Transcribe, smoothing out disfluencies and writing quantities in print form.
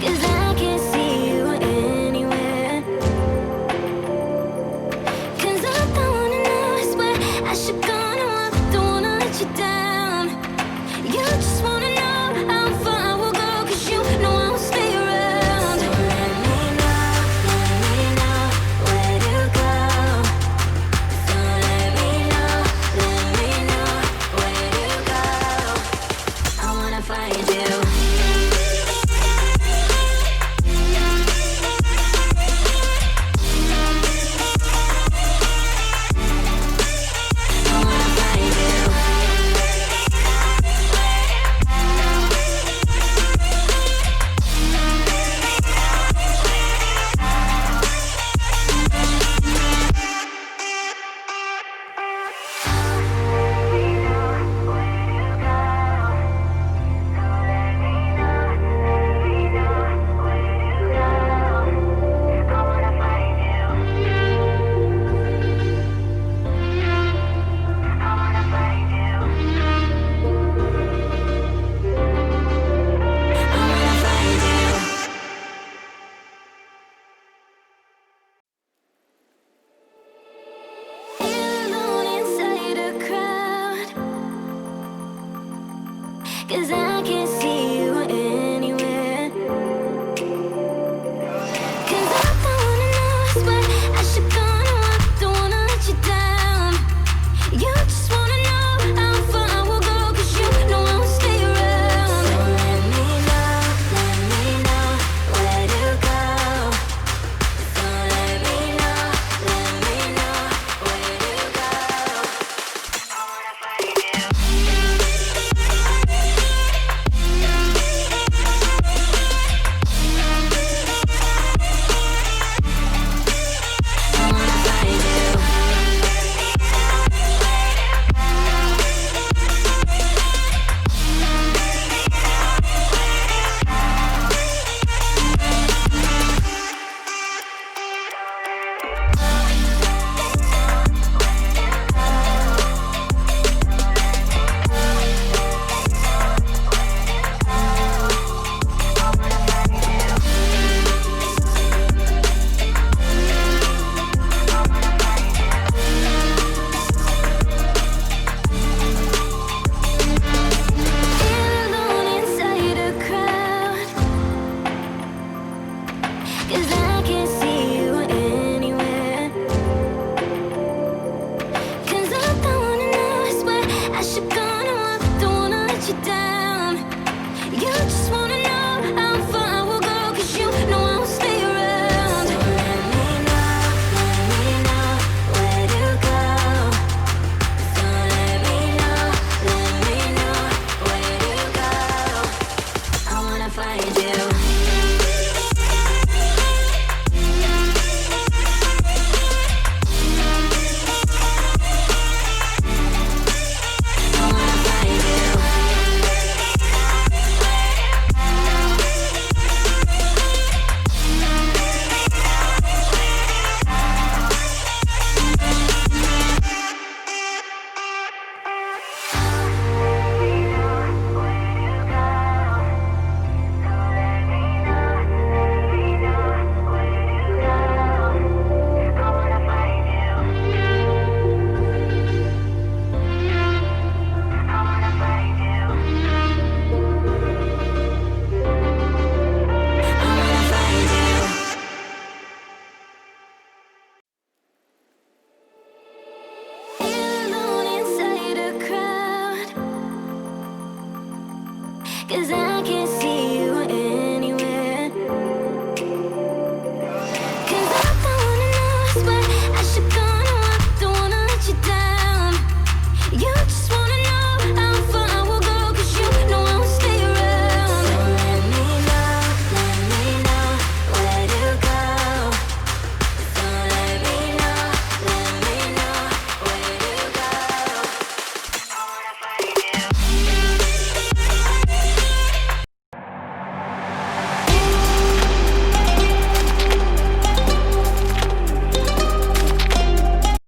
'Cause I can't see you anywhere. 'Cause I don't wanna know, I swear I should go, no, I don't wanna let you down. You just wanna know how far I will go, 'cause you know I will stay around. So let me know where to go. So let me know where to go. I wanna find you. Cause I can't see you anywhere. Cause I don't wanna know, I swear I should go, no, I don't wanna let you down. You just wanna know how far I will go, 'cause you know I will stay around. So let me know where to go. So let me know where to go. I wanna find you. Cause